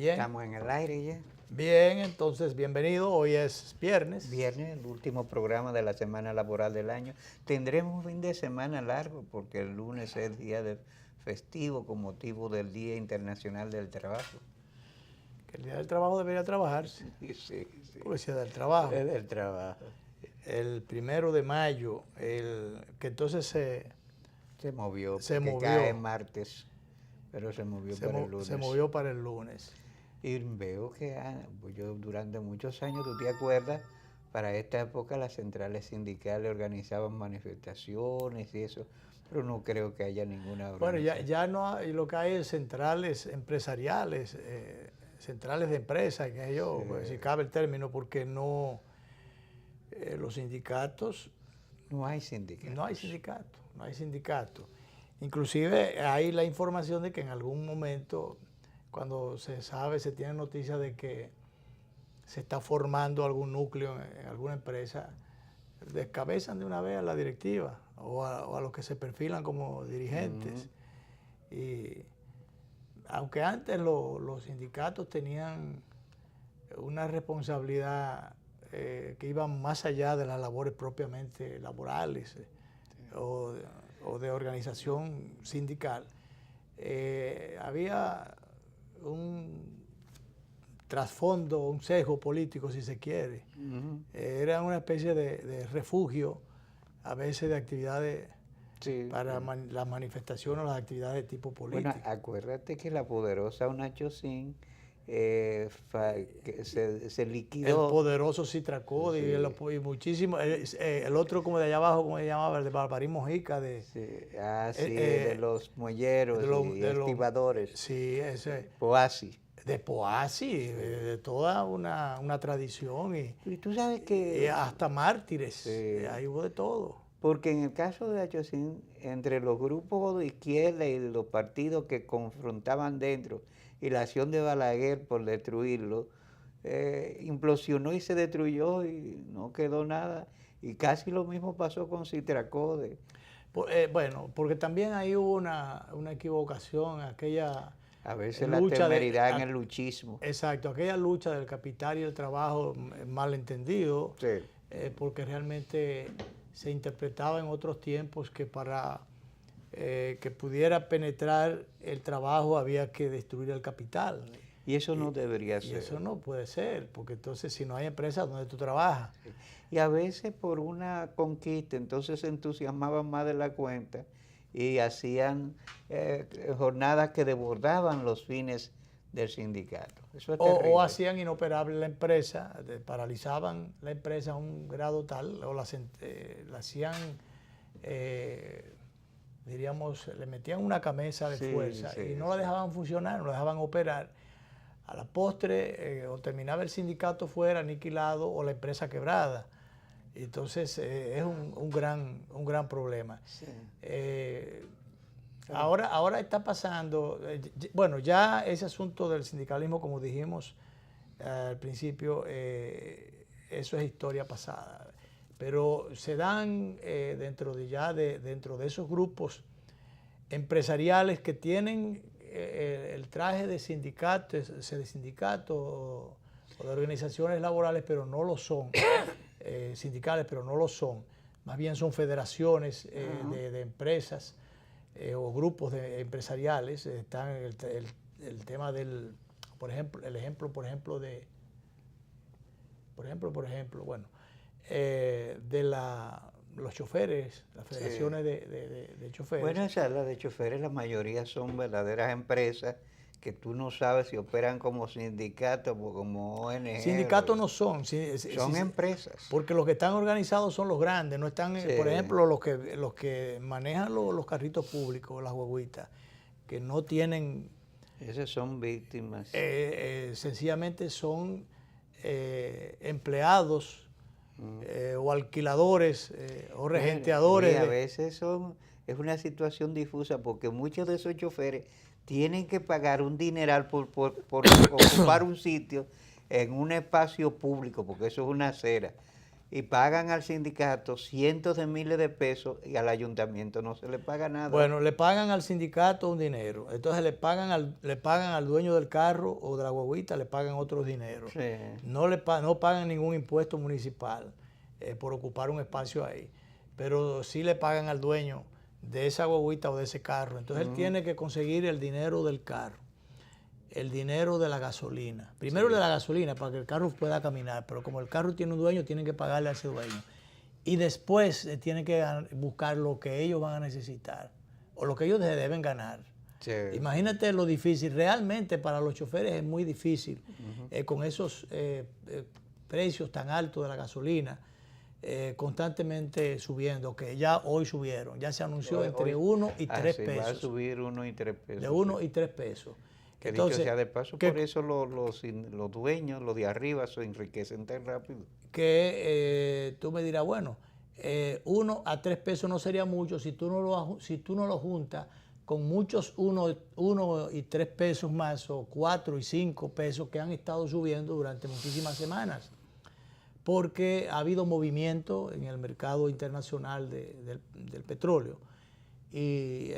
Bien. Estamos en el aire ya. Bien, entonces bienvenido. Hoy es viernes. Viernes, el último programa de la semana laboral del año. Tendremos un fin de semana largo porque el lunes es día de festivo con motivo del Día Internacional del Trabajo. Que el día del trabajo debería trabajarse. Sí. Porque es el del trabajo. Es del trabajo. El 1 de mayo, que entonces Se movió, se porque movió. cae martes, pero se movió para el lunes. Se movió para el lunes. Y veo que yo durante muchos años, ¿tú te acuerdas? Para esta época las centrales sindicales organizaban manifestaciones y eso, pero no creo que haya ninguna organización. Bueno, ya no hay, lo que hay es centrales empresariales, centrales de empresas, que yo, Sí. pues, si cabe el término, porque no, los sindicatos. No hay sindicatos. No hay sindicato. Inclusive hay la información de que en algún momento, cuando se tiene noticia de que se está formando algún núcleo en alguna empresa, descabezan de una vez a la directiva o a los que se perfilan como dirigentes. Y aunque antes los sindicatos tenían una responsabilidad que iba más allá de las labores propiamente laborales o de organización sindical, había un trasfondo, un sesgo político, si se quiere. Era una especie de refugio, a veces de actividades para las manifestaciones o las actividades de tipo político. Bueno, acuérdate que la poderosa Unachocin se liquidó. El poderoso Citracodi y muchísimo. El otro, como de allá abajo, como se llamaba, el de Barbarín Mojica. De los muelleros y estibadores. Sí, ese. Poasi. De Poasi, de toda una tradición. Y tú sabes que. Hasta mártires. Ahí hubo de todo. Porque en el caso de Achocín, entre los grupos de izquierda y los partidos que confrontaban dentro y la acción de Balaguer por destruirlo, implosionó y se destruyó y no quedó nada. Y casi lo mismo pasó con Citracode. Bueno, porque también ahí hubo una equivocación, aquella... A veces la temeridad en el luchismo. Exacto, aquella lucha del capital y el trabajo malentendido, porque realmente se interpretaba en otros tiempos que para que pudiera penetrar el trabajo había que destruir el capital. Y eso no debería ser. Y eso no puede ser, porque entonces si no hay empresa, ¿dónde tú trabajas? Y a veces por una conquista, entonces se entusiasmaban más de la cuenta y hacían jornadas que desbordaban los fines del sindicato. Eso es o hacían inoperable la empresa, paralizaban la empresa a un grado tal, o la hacían, diríamos, le metían una camisa de fuerza y no la dejaban funcionar, no la dejaban operar. A la postre, o terminaba el sindicato fuera aniquilado o la empresa quebrada. Entonces es un gran problema. Ahora está pasando, bueno, ya ese asunto del sindicalismo, como dijimos al principio, eso es historia pasada. Pero se dan dentro de esos grupos empresariales que tienen el traje de sindicato o de organizaciones laborales, pero no lo son, sindicales, pero no lo son. Más bien son federaciones de empresas o grupos empresariales. Están el tema del, por ejemplo, los choferes, las federaciones de choferes. Bueno, esas las de choferes, la mayoría son verdaderas empresas que tú no sabes si operan como sindicatos o como ONG. Sindicatos no son. Son empresas. Porque los que están organizados son los grandes, no están, por ejemplo, los que manejan los carritos públicos, las guaguitas, que no tienen... Esas son víctimas. Sencillamente son empleados o alquiladores o regenteadores. Y a veces es una situación difusa porque muchos de esos choferes tienen que pagar un dineral por ocupar un sitio en un espacio público, porque eso es una acera. y pagan al sindicato cientos de miles de pesos y al ayuntamiento no se le paga nada. Bueno, le pagan al sindicato un dinero, entonces le pagan al dueño del carro o de la guaguita, le pagan otros dineros. Sí. No pagan ningún impuesto municipal por ocupar un espacio ahí, pero sí le pagan al dueño de esa guaguita o de ese carro. Entonces él tiene que conseguir el dinero del carro, el dinero de la gasolina. Primero de la gasolina para que el carro pueda caminar, pero como el carro tiene un dueño, tienen que pagarle a ese dueño. Y después tienen que buscar lo que ellos van a necesitar o lo que ellos deben ganar. Sí. Imagínate lo difícil. Realmente para los choferes es muy difícil con esos precios tan altos de la gasolina. Constantemente subiendo, que ya hoy subieron, ya se anunció entre 1 y 3 pesos. Va a subir 1 y 3 pesos. De 1 y 3 pesos. Que entonces, dicho sea de paso, por eso los dueños, los de arriba, se enriquecen tan rápido. Que tú me dirás, bueno, 1 a 3 pesos no sería mucho si tú no lo juntas con muchos 1 y 3 pesos más o 4 y 5 pesos que han estado subiendo durante muchísimas semanas. Porque ha habido movimiento en el mercado internacional del petróleo. Y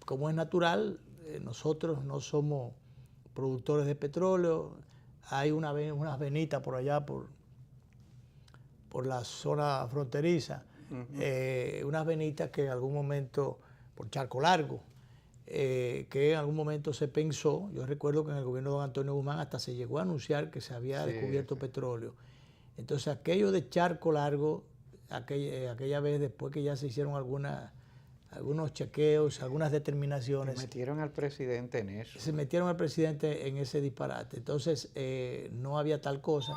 como es natural, nosotros no somos productores de petróleo. Hay unas venitas por allá, por la zona fronteriza, unas venitas que en algún momento, por Charco Largo, que en algún momento se pensó, yo recuerdo que en el gobierno de don Antonio Guzmán hasta se llegó a anunciar que se había descubierto petróleo. Entonces aquello de Charco Largo, aquella vez después que ya se hicieron algunos chequeos, algunas determinaciones. Se metieron al presidente en eso. Se metieron al presidente en ese disparate. Entonces no había tal cosa.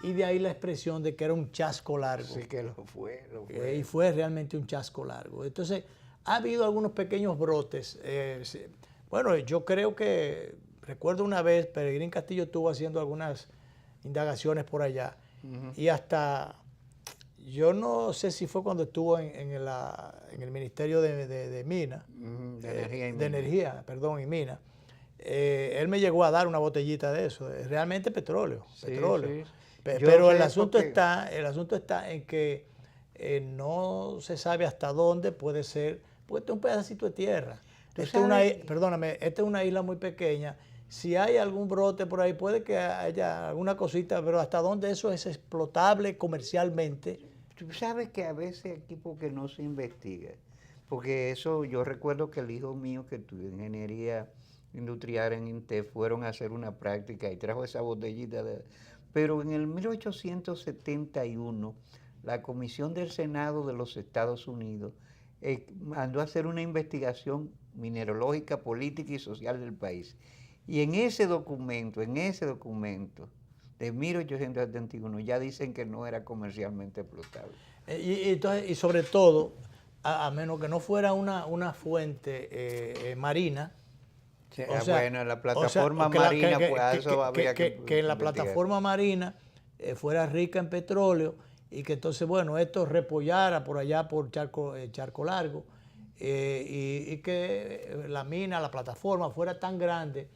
Y de ahí la expresión de que era un chasco largo. Sí que lo fue. Y fue realmente un chasco largo. Entonces ha habido algunos pequeños brotes. Bueno, yo creo que, recuerdo una vez, Peregrín Castillo estuvo haciendo algunas indagaciones por allá. Y hasta, yo no sé si fue cuando estuvo en el Ministerio de Minas, de Energía y Minas, él me llegó a dar una botellita de eso, realmente petróleo. Sí. Pero el asunto está en que no se sabe hasta dónde puede ser, porque este es un pedacito de tierra. Esta es una isla muy pequeña. Si hay algún brote por ahí, puede que haya alguna cosita, pero hasta dónde eso es explotable comercialmente. Tú sabes que a veces aquí porque no se investiga, porque eso yo recuerdo que el hijo mío que estudió ingeniería industrial en INTEF fueron a hacer una práctica y trajo esa botellita pero en el 1871 la Comisión del Senado de los Estados Unidos mandó a hacer una investigación mineralógica, política y social del país. Y en ese documento de 1871 ya dicen que no era comercialmente explotable. Y sobre todo, a menos que no fuera una fuente marina. Bueno, en la plataforma marina, que en la plataforma marina fuera rica en petróleo y que entonces, bueno, esto repollara por allá por Charco Largo y que la mina, la plataforma fuera tan grande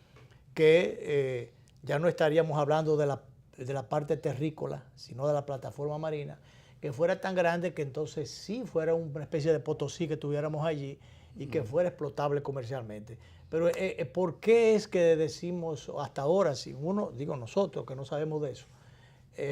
que ya no estaríamos hablando de la parte terrícola, sino de la plataforma marina, que fuera tan grande que entonces sí fuera una especie de Potosí que tuviéramos allí y que fuera explotable comercialmente. Pero ¿por qué es que decimos hasta ahora, si uno, digo nosotros que no sabemos de eso,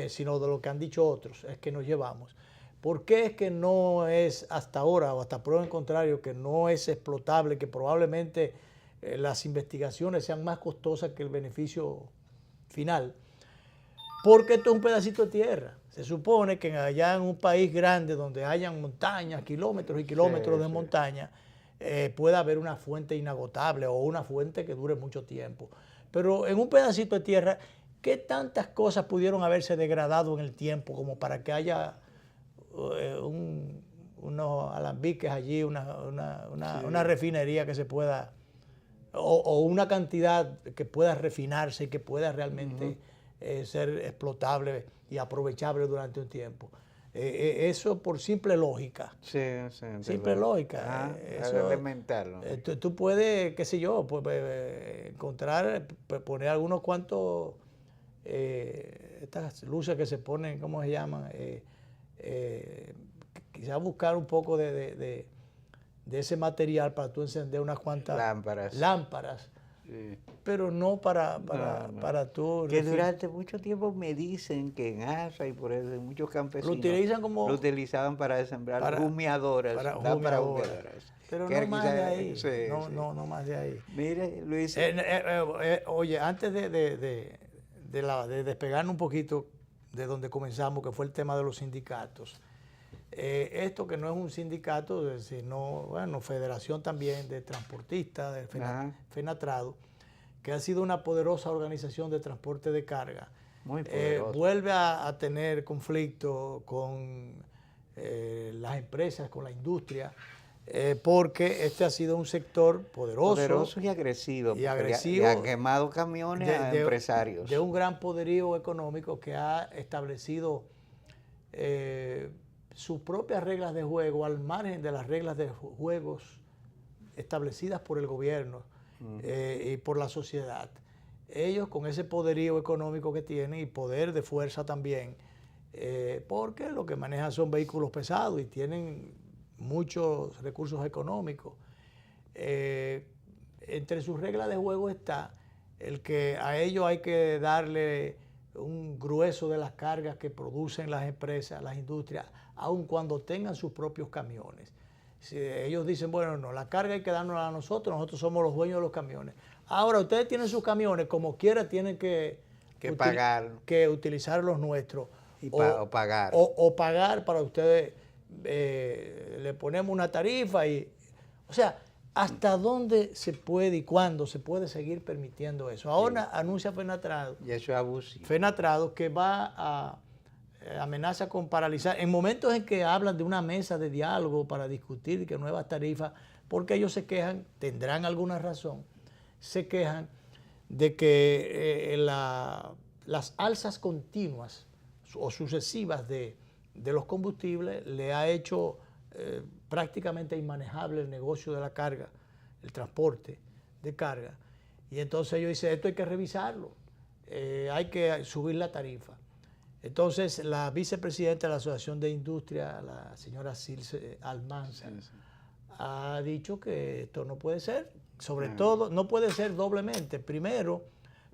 sino de lo que han dicho otros, es que nos llevamos? ¿Por qué es que no es hasta ahora, o hasta prueba en contrario, que no es explotable, que probablemente las investigaciones sean más costosas que el beneficio final? Porque esto es un pedacito de tierra. Se supone que allá en un país grande donde hayan montañas, kilómetros y kilómetros de montaña, pueda haber una fuente inagotable o una fuente que dure mucho tiempo. Pero en un pedacito de tierra, ¿qué tantas cosas pudieron haberse degradado en el tiempo como para que haya unos alambiques allí, una refinería que se pueda, o una cantidad que pueda refinarse y que pueda realmente ser explotable y aprovechable durante un tiempo? Eso por simple lógica. Sí. Simple lógica. Es elemental, ¿no? Tú puedes, qué sé yo, encontrar, poner algunos cuantos estas luces que se ponen, ¿cómo se llaman? Quizás buscar un poco de ese material para tú encender unas cuantas lámparas. Sí. Pero no para tú... Que durante mucho tiempo me dicen que en Asa y por eso muchos campesinos lo utilizaban para sembrar humeadoras. Para humeadoras. Pero no más de ahí. Sí, no más de ahí. Mire, Luis. Oye, antes de despegarnos un poquito de donde comenzamos, que fue el tema de los sindicatos. Esto que no es un sindicato, sino, bueno, federación también de transportistas, de FENATRADO, que ha sido una poderosa organización de transporte de carga. Muy poderosa. Vuelve a tener conflicto con las empresas, con la industria, porque este ha sido un sector poderoso y agresivo. Y ha quemado camiones a empresarios. De un gran poderío económico que ha establecido sus propias reglas de juego al margen de las reglas de juegos establecidas por el gobierno y por la sociedad. Ellos con ese poderío económico que tienen y poder de fuerza también, porque lo que manejan son vehículos pesados y tienen muchos recursos económicos. Entre sus reglas de juego está el que a ellos hay que darle un grueso de las cargas que producen las empresas, las industrias, aun cuando tengan sus propios camiones. Si ellos dicen, bueno, no, la carga hay que darnos a nosotros somos los dueños de los camiones. Ahora, ustedes tienen sus camiones, como quiera tienen que pagar. Que utilizar los nuestros. O pagar. O pagar para ustedes, le ponemos una tarifa y... O sea, ¿hasta dónde se puede y cuándo se puede seguir permitiendo eso? Ahora anuncia FENATRADO. Y eso es abusivo. FENATRADO que va a amenaza con paralizar. En momentos en que hablan de una mesa de diálogo para discutir que nuevas tarifas, porque ellos se quejan, tendrán alguna razón, se quejan de que las alzas continuas o sucesivas de los combustibles le ha hecho prácticamente inmanejable el negocio de la carga, el transporte de carga. Y entonces ellos dicen, esto hay que revisarlo, hay que subir la tarifa. Entonces la vicepresidenta de la Asociación de Industria, la señora Circe Almanza, ha dicho que esto no puede ser, sobre todo no puede ser doblemente. Primero,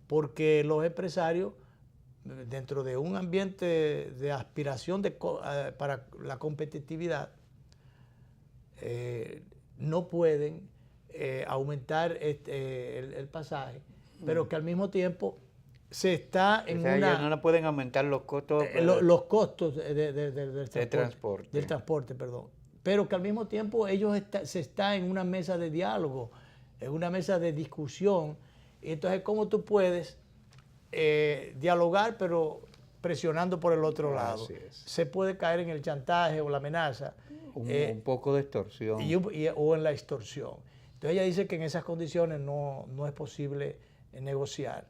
porque los empresarios, dentro de un ambiente de aspiración para la competitividad, no pueden aumentar el pasaje, pero que al mismo tiempo se está en ellos no pueden aumentar los costos los costos del transporte, pero que al mismo tiempo ellos se está en una mesa de diálogo, en una mesa de discusión. Y entonces, ¿cómo tú puedes dialogar pero presionando por el otro lado? Se puede caer en el chantaje o la amenaza. Un poco de extorsión. O en la extorsión. Entonces ella dice que en esas condiciones no es posible negociar.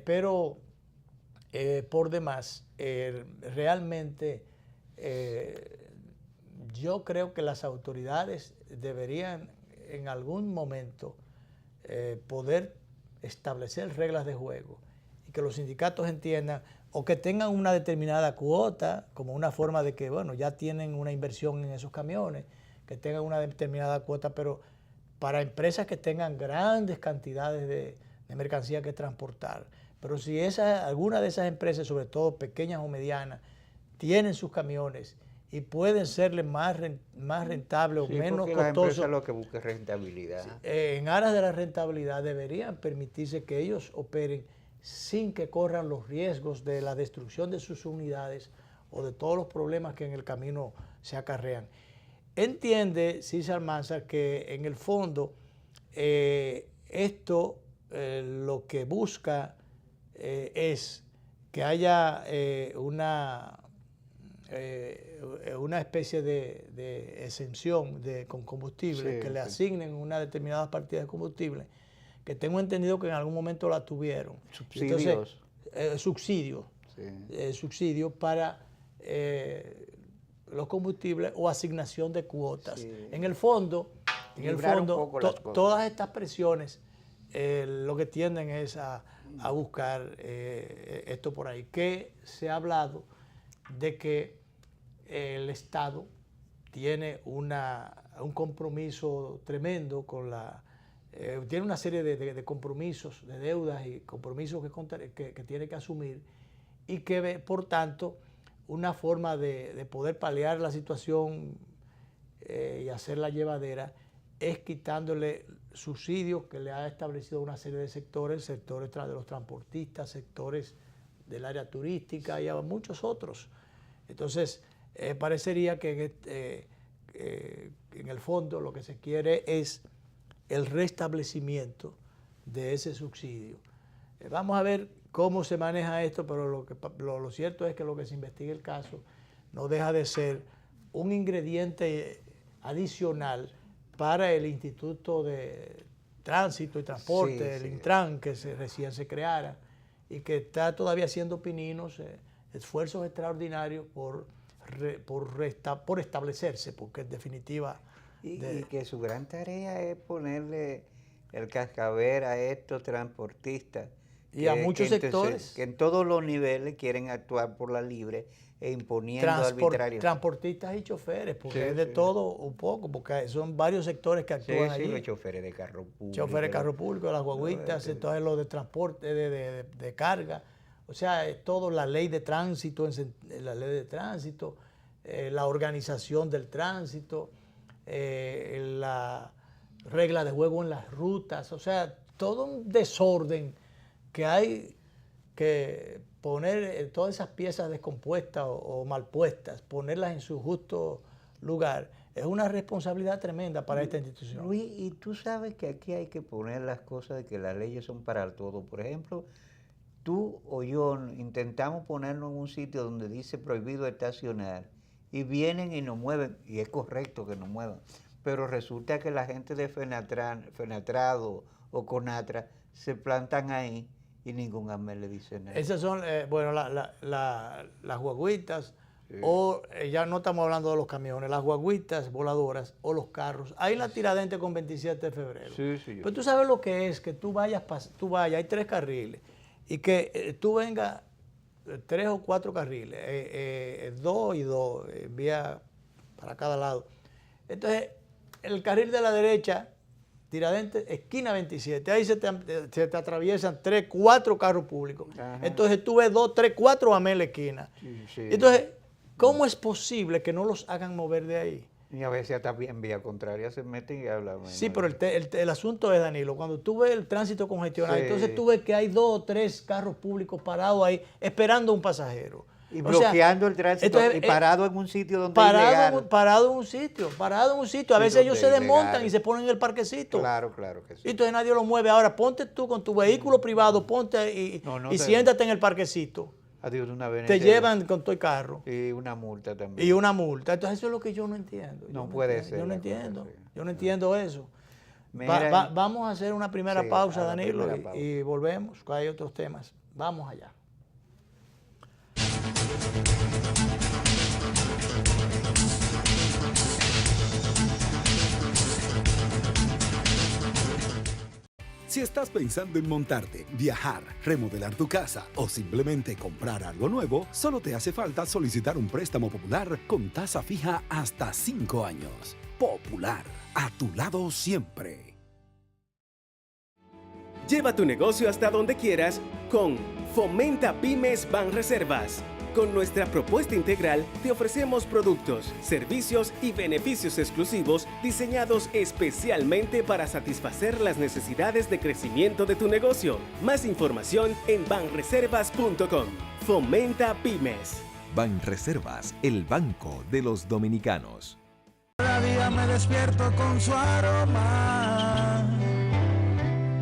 Pero por demás, realmente yo creo que las autoridades deberían en algún momento poder establecer reglas de juego y que los sindicatos entiendan o que tengan una determinada cuota como una forma de que, bueno, ya tienen una inversión en esos camiones, que tengan una determinada cuota, pero para empresas que tengan grandes cantidades de mercancía que transportar. Pero si alguna de esas empresas, sobre todo pequeñas o medianas, tienen sus camiones y pueden serles más rentables o menos costosos. La empresa lo que busca es rentabilidad. En aras de la rentabilidad deberían permitirse que ellos operen sin que corran los riesgos de la destrucción de sus unidades o de todos los problemas que en el camino se acarrean. Entiende Circe Almanza que en el fondo esto lo que busca es que haya una especie de exención con combustible, que le asignen una determinada partida de combustible, que tengo entendido que en algún momento la tuvieron. Subsidios. Entonces, subsidios para los combustibles o asignación de cuotas. Sí. En el fondo, todas estas presiones lo que tienden es a a buscar esto por ahí. Que se ha hablado de que el Estado tiene un compromiso tremendo con tiene una serie de compromisos, de deudas y compromisos que tiene que asumir, y que por tanto una forma de poder paliar la situación y hacerla llevadera es quitándole subsidios que le ha establecido una serie de sectores de los transportistas, sectores del área turística y a muchos otros. Entonces, parecería que en el fondo lo que se quiere es el restablecimiento de ese subsidio. Vamos a ver cómo se maneja esto, pero lo cierto es que lo que se investiga el caso no deja de ser un ingrediente adicional para el Instituto de Tránsito y Transporte, el Intran, que recién se creara y que está todavía haciendo pininos, esfuerzos extraordinarios por establecerse, porque en definitiva... Y que su gran tarea es ponerle el cascabel a estos transportistas. Y a muchos sectores. Que en todos los niveles quieren actuar por la libre e imponiendo arbitrariamente. Transportistas y choferes, porque es de todo un poco, porque son varios sectores que actúan allí. Los choferes de carro público. Choferes de carro público, las guaguitas, entonces los de transporte, de carga. O sea, es todo la ley de tránsito, la organización del tránsito, la regla de juego en las rutas, o sea, todo un desorden que hay que poner todas esas piezas descompuestas o mal puestas, ponerlas en su justo lugar, es una responsabilidad tremenda para esta institución. Luis, y tú sabes que aquí hay que poner las cosas de que las leyes son para todo. Por ejemplo, tú o yo intentamos ponernos en un sitio donde dice prohibido estacionar y vienen y nos mueven, y es correcto que nos muevan, pero resulta que la gente de Fenatrado o Conatra se plantan ahí y ningún AME le dice nada. Esas son, las guaguitas, sí. O ya no estamos hablando de los camiones, las guaguitas voladoras o los carros. Ahí en la Tiradentes con 27 de febrero. Sí, pero tú sabes lo que es que tú vayas, hay 3 carriles, y que tú vengas 3 o 4 carriles, 2 y 2, vía para cada lado. Entonces, el carril de la derecha, Tiradentes, esquina 27, ahí se te atraviesan 3, 4 carros públicos. Ajá. Entonces tú ves 2, 3, 4 AME en la esquina. Sí. Entonces, ¿cómo es posible que no los hagan mover de ahí? Y a veces hasta en vía contraria se meten y hablan. Sí, pero el asunto es, Danilo, cuando tú ves el tránsito congestionado, sí. Entonces tú ves que hay 2 o 3 carros públicos parados ahí esperando a un pasajero. Y bloqueando el tránsito, entonces, y parado en un sitio donde es ilegal. Parado en un sitio. A veces ellos se desmontan y se ponen en el parquecito. Claro que sí. Y entonces nadie lo mueve. Ahora ponte tú con tu vehículo privado, ponte y siéntate en el parquecito. Adiós, una vez. Te llevan con tu carro. Y una multa también. Entonces eso es lo que yo no entiendo. No puede ser. Yo no entiendo. Yo no entiendo eso. Vamos a hacer una primera pausa, Danilo, y volvemos. Hay otros temas. Vamos allá. Si estás pensando en montarte, viajar, remodelar tu casa o simplemente comprar algo nuevo, solo te hace falta solicitar un préstamo Popular con tasa fija hasta 5 años. Popular, a tu lado siempre. Lleva tu negocio hasta donde quieras con Fomenta Pymes Banreservas. Con nuestra propuesta integral te ofrecemos productos, servicios y beneficios exclusivos diseñados especialmente para satisfacer las necesidades de crecimiento de tu negocio. Más información en banreservas.com. Fomenta Pymes. Banreservas, el banco de los dominicanos. Cada día me despierto con su aroma,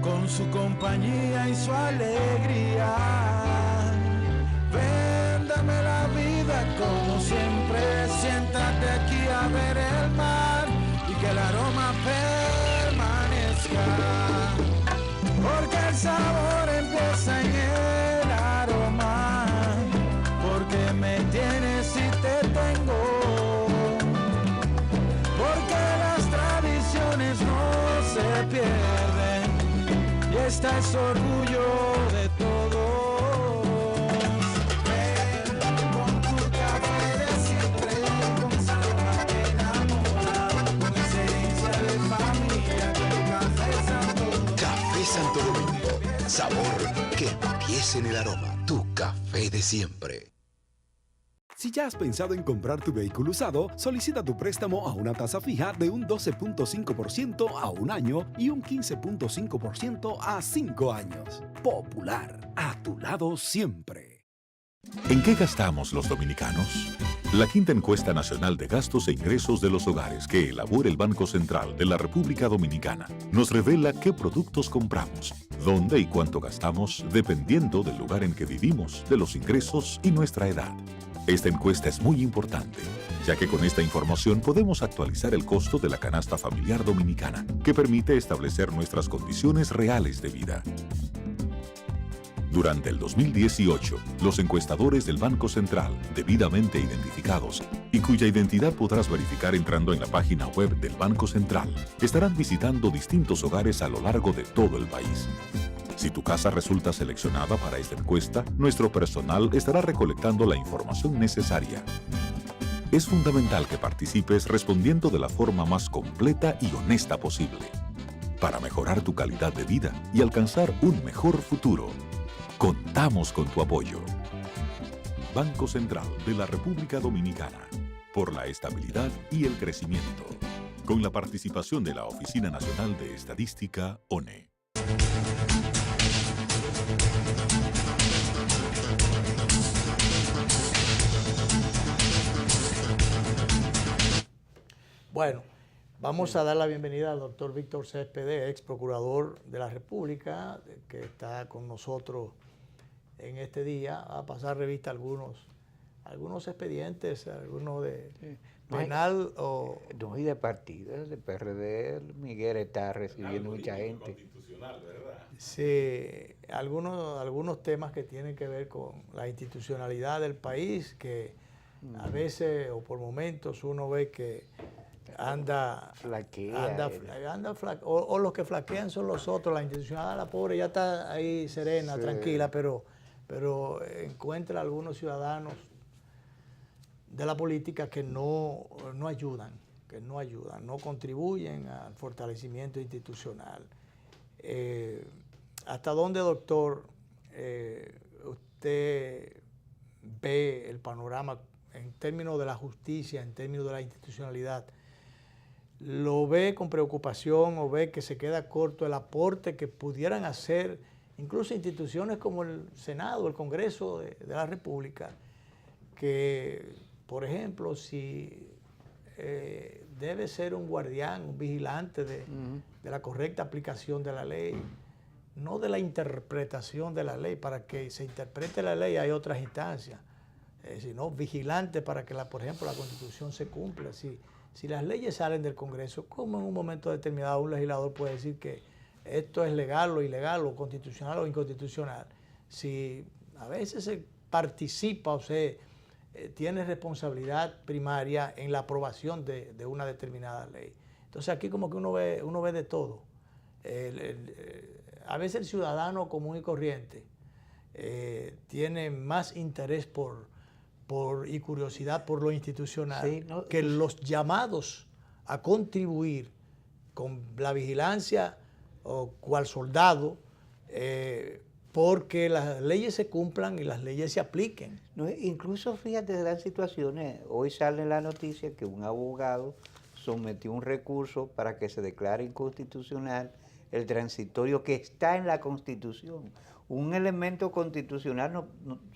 con su compañía y su alegría. Dame la vida como siempre, siéntate aquí a ver el mar y que el aroma permanezca, porque el sabor empieza en el aroma, porque me tienes y te tengo, porque las tradiciones no se pierden y esta es orgullo de todos. Santo Domingo. Sabor que empiece en el aroma. Tu café de siempre. Si ya has pensado en comprar tu vehículo usado, solicita tu préstamo a una tasa fija de un 12.5% a un año y un 15.5% a 5 años. Popular, a tu lado siempre. ¿En qué gastamos los dominicanos? La quinta encuesta nacional de gastos e ingresos de los hogares que elabora el Banco Central de la República Dominicana nos revela qué productos compramos, dónde y cuánto gastamos dependiendo del lugar en que vivimos, de los ingresos y nuestra edad. Esta encuesta es muy importante, ya que con esta información podemos actualizar el costo de la canasta familiar dominicana, que permite establecer nuestras condiciones reales de vida. Durante el 2018, los encuestadores del Banco Central, debidamente identificados y cuya identidad podrás verificar entrando en la página web del Banco Central, estarán visitando distintos hogares a lo largo de todo el país. Si tu casa resulta seleccionada para esta encuesta, nuestro personal estará recolectando la información necesaria. Es fundamental que participes respondiendo de la forma más completa y honesta posible, para mejorar tu calidad de vida y alcanzar un mejor futuro. Contamos con tu apoyo. Banco Central de la República Dominicana, por la estabilidad y el crecimiento, con la participación de la Oficina Nacional de Estadística, ONE. Bueno, vamos a dar la bienvenida al doctor Víctor Céspedes, ex procurador de la República, que está con nosotros en este día, a pasar revista a algunos expedientes, algunos de penal o... No, y de partido, de PRD, Miguel está recibiendo mucha gente. Sí, algunos temas que tienen que ver con la institucionalidad del país, que a veces o por momentos uno ve que o los que flaquean son los otros, la institucionalidad, la pobre ya está ahí serena, sí, tranquila, pero encuentra algunos ciudadanos de la política que no ayudan, no contribuyen al fortalecimiento institucional. ¿Hasta dónde, doctor, usted ve el panorama en términos de la justicia, en términos de la institucionalidad? ¿Lo ve con preocupación o ve que se queda corto el aporte que pudieran hacer incluso instituciones como el Senado, el Congreso de la República, que, por ejemplo, si debe ser un guardián, un vigilante de la correcta aplicación de la ley, no de la interpretación de la ley? Para que se interprete la ley hay otras instancias, sino vigilante para que, por ejemplo, la Constitución se cumpla. Si las leyes salen del Congreso, ¿cómo en un momento determinado un legislador puede decir que esto es legal o ilegal, o constitucional o inconstitucional? Si a veces se participa o se tiene responsabilidad primaria en la aprobación de una determinada ley. Entonces aquí como que uno ve de todo. A veces el ciudadano común y corriente tiene más interés y curiosidad por lo institucional, sí, ¿no?, que los llamados a contribuir con la vigilancia o cual soldado, porque las leyes se cumplan y las leyes se apliquen. No, incluso fíjate de las situaciones, hoy sale la noticia que un abogado sometió un recurso para que se declare inconstitucional el transitorio que está en la Constitución. Un elemento constitucional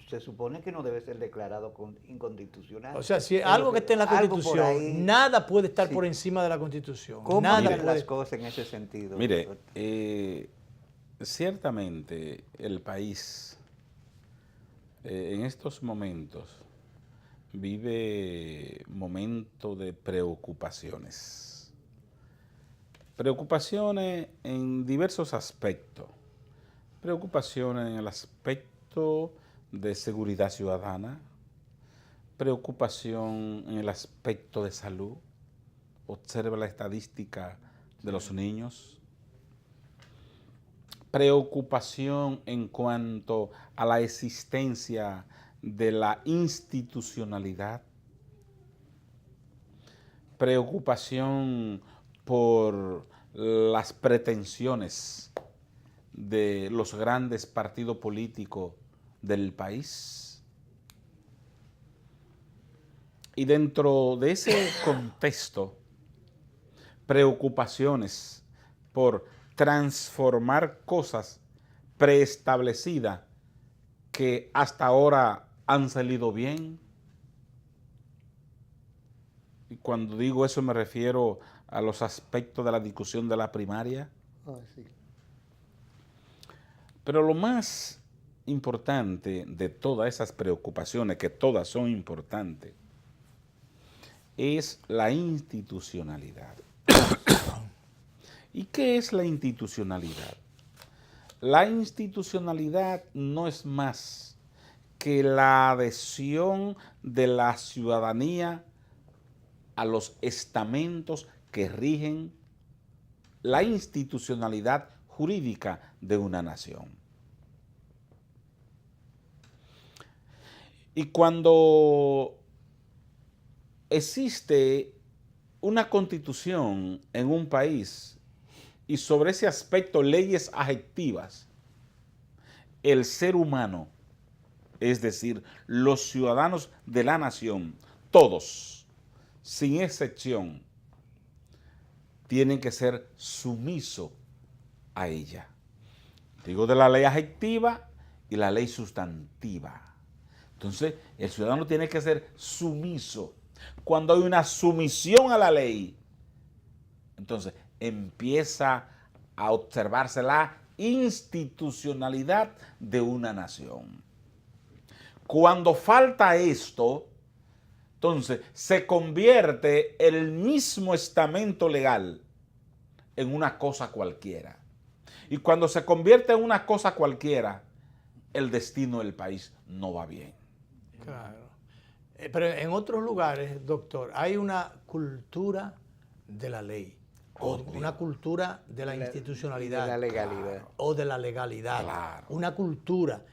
se supone que no debe ser declarado inconstitucional. O sea, si algo que esté en la Constitución, ahí, nada puede estar por encima de la Constitución. ¿Cómo miran las cosas en ese sentido? Mire, ciertamente el país en estos momentos vive momentos de preocupaciones. Preocupaciones en diversos aspectos. Preocupaciones en el aspecto de seguridad ciudadana, preocupación en el aspecto de salud. Observa la estadística de los niños. Preocupación en cuanto a la existencia de la institucionalidad. Preocupación por las pretensiones de los grandes partidos políticos del país. Y dentro de ese contexto, preocupaciones por transformar cosas preestablecidas que hasta ahora han salido bien. Y cuando digo eso me refiero a los aspectos de la discusión de la primaria. Oh, sí. Pero lo más importante de todas esas preocupaciones, que todas son importantes, es la institucionalidad. ¿Y qué es la institucionalidad? La institucionalidad no es más que la adhesión de la ciudadanía a los estamentos que rigen la institucionalidad jurídica de una nación. Y cuando existe una constitución en un país y sobre ese aspecto leyes adjetivas, el ser humano, es decir, los ciudadanos de la nación, todos, sin excepción, tienen que ser sumisos a ella. Digo de la ley adjetiva y la ley sustantiva. Entonces, el ciudadano tiene que ser sumiso. Cuando hay una sumisión a la ley, entonces empieza a observarse la institucionalidad de una nación. Cuando falta esto, entonces se convierte el mismo estamento legal en una cosa cualquiera. Y cuando se convierte en una cosa cualquiera, el destino del país no va bien. Claro. Pero en otros lugares, doctor, hay una cultura de la ley, o una cultura de la institucionalidad. De la legalidad. Claro. O de la legalidad. Claro. Una cultura.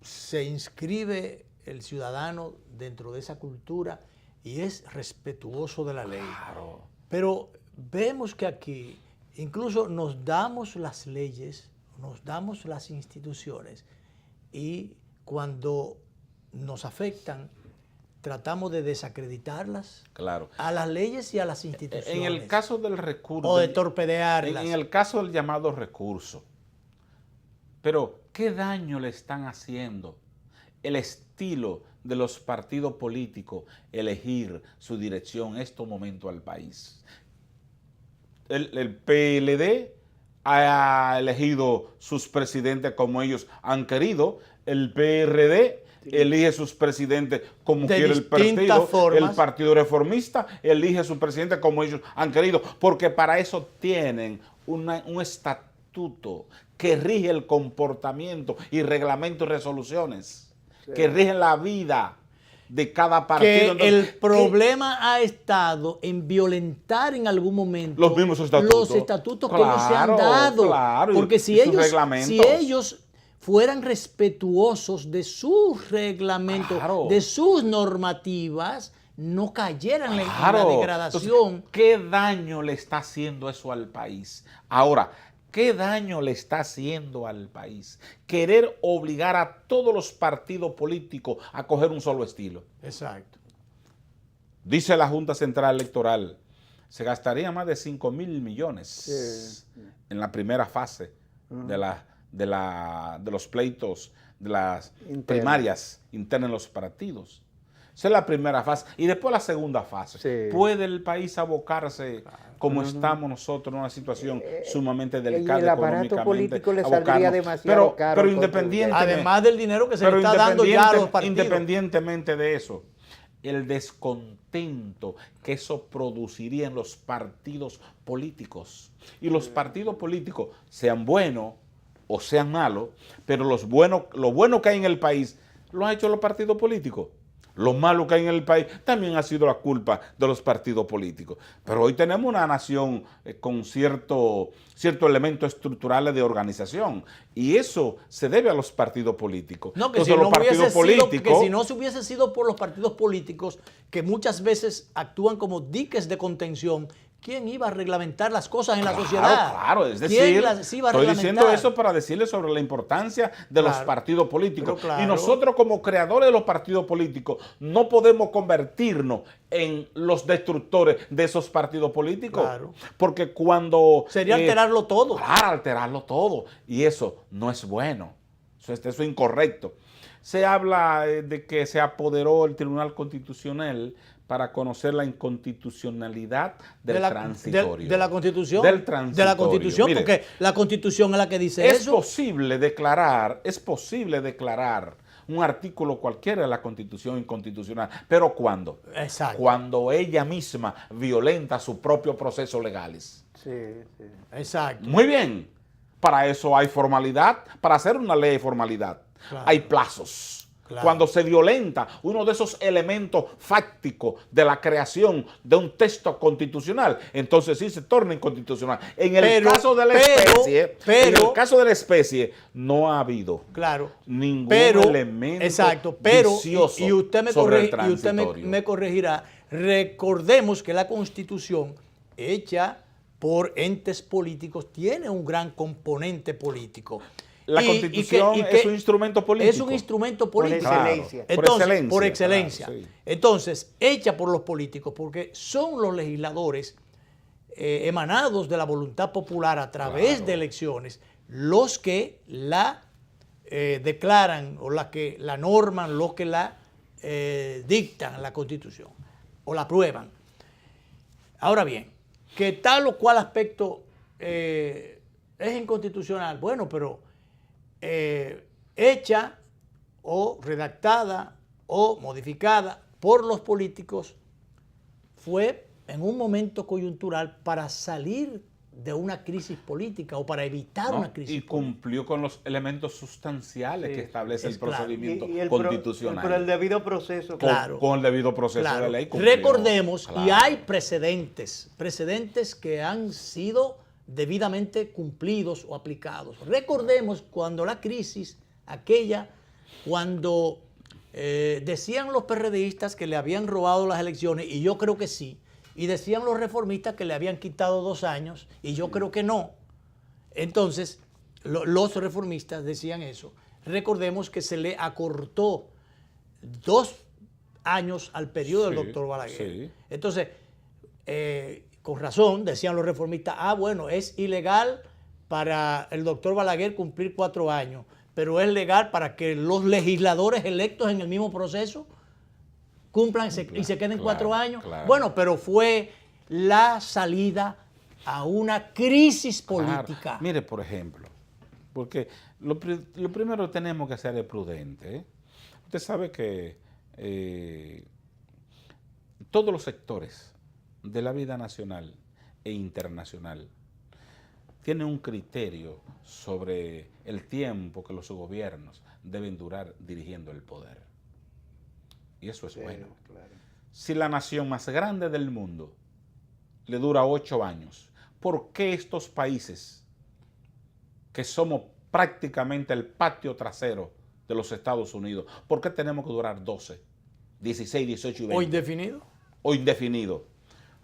Se inscribe el ciudadano dentro de esa cultura y es respetuoso de la ley. Claro. Pero vemos que aquí incluso nos damos las leyes, nos damos las instituciones y cuando nos afectan tratamos de desacreditarlas, Claro. a las leyes y a las instituciones. En el caso del recurso. O de torpedearlas. En el caso del llamado recurso. Pero, ¿qué daño le están haciendo el estilo de los partidos políticos elegir su dirección en estos momentos al país? El PLD ha elegido sus presidentes como ellos han querido, el PRD elige sus presidentes como de quiere el partido, formas. el Partido Reformista elige sus presidentes como ellos han querido, porque para eso tienen un estatuto que rige el comportamiento y reglamentos y resoluciones, que rigen la vida de cada partido. Que Entonces, el problema ha estado en violentar en algún momento los mismos estatutos, los estatutos que ellos se han dado. Claro, porque y si sus ellos, reglamentos. fueran respetuosos de sus reglamentos, Claro. de sus normativas, no cayeran en la Claro. degradación. Entonces, ¿qué daño le está haciendo eso al país? Ahora, ¿qué daño le está haciendo al país querer obligar a todos los partidos políticos a coger un solo estilo? Exacto. Dice la Junta Central Electoral, se gastaría más de 5.000 millones en la primera fase de los pleitos, de las primarias internas en los partidos. Esa es la primera fase. Y después la segunda fase. Sí. ¿Puede el país abocarse como estamos nosotros en una situación sumamente delicada el aparato económicamente? político le saldría demasiado caro. Pero independientemente, Además del dinero que se le está dando ya a los partidos. independientemente de eso, el descontento que eso produciría en los partidos políticos. Y los partidos políticos, sean buenos o sean malos, pero lo bueno que hay en el país lo han hecho los partidos políticos. Lo malo que hay en el país también ha sido la culpa de los partidos políticos. Pero hoy tenemos una nación con ciertos elementos estructurales de organización. Y eso se debe a los partidos políticos. No, que Entonces, si no se hubiese sido por los partidos políticos, que muchas veces actúan como diques de contención, ¿quién iba a reglamentar las cosas en la Claro, sociedad? claro, es ¿Quién decir, las iba a estoy reglamentar? diciendo eso para decirles sobre la importancia de los Claro, partidos políticos. pero claro. Y nosotros como creadores de los partidos políticos no podemos convertirnos en los destructores de esos partidos políticos. Claro. Porque cuando... Sería alterarlo todo. Claro, alterarlo todo. Y eso no es bueno. Eso es incorrecto. Se habla de que se apoderó el Tribunal Constitucional para conocer la inconstitucionalidad del transitorio. De la Constitución. Del transitorio. De la Constitución, Mire, porque la Constitución es la que dice es eso. posible declarar un artículo cualquiera de la Constitución inconstitucional, pero ¿cuándo? Exacto. Cuando ella misma violenta sus propios procesos legales. Sí, sí. Exacto. Muy bien. Para eso hay formalidad. Para hacer una ley hay formalidad. Claro. Hay plazos. Claro. Cuando se violenta uno de esos elementos fácticos de la creación de un texto constitucional, entonces sí se torna inconstitucional. En el caso de la especie, no ha habido Claro. ningún Pero, elemento exacto, pero, vicioso y usted me sobre el corrige, y usted transitorio. me corregirá, recordemos que la Constitución, hecha por entes políticos, tiene un gran componente político. La Constitución es un instrumento político. Es un instrumento político. Por excelencia. Entonces, por excelencia. Claro, sí. Entonces, hecha por los políticos, porque son los legisladores emanados de la voluntad popular a través de elecciones, los que la declaran o la que la norman, los que la dictan la Constitución o la aprueban. Ahora bien, que tal o cual aspecto es inconstitucional, bueno, pero hecha o redactada o modificada por los políticos fue en un momento coyuntural para salir de una crisis política o para evitar una crisis y cumplió con los elementos sustanciales que establece el claro. procedimiento Y el constitucional. pero el debido proceso. Claro. Con el debido proceso Claro. de ley. Cumplió. Recordemos, y Claro. hay precedentes que han sido debidamente cumplidos o aplicados. Recordemos cuando la crisis, cuando decían los PRDistas que le habían robado las elecciones, y yo creo que sí, y decían los reformistas que le habían quitado 2 años, y yo creo que no. Entonces, los reformistas decían eso. Recordemos que se le acortó 2 años al periodo del doctor Balaguer. Sí. Entonces, con razón, decían los reformistas, bueno, es ilegal para el doctor Balaguer cumplir 4 años, pero es legal para que los legisladores electos en el mismo proceso cumplan y se queden 4 años. Claro. Bueno, pero fue la salida a una crisis política. Claro. Mire, por ejemplo, porque lo primero que tenemos que hacer es prudente. ¿Eh? Usted sabe que todos los sectores de la vida nacional e internacional tienen un criterio sobre el tiempo que los gobiernos deben durar dirigiendo el poder. Y eso es bueno. Claro. Si la nación más grande del mundo le dura 8 años, ¿por qué estos países, que somos prácticamente el patio trasero de los Estados Unidos, por qué tenemos que durar 12, 16, 18 y 20? ¿O indefinido? O indefinido.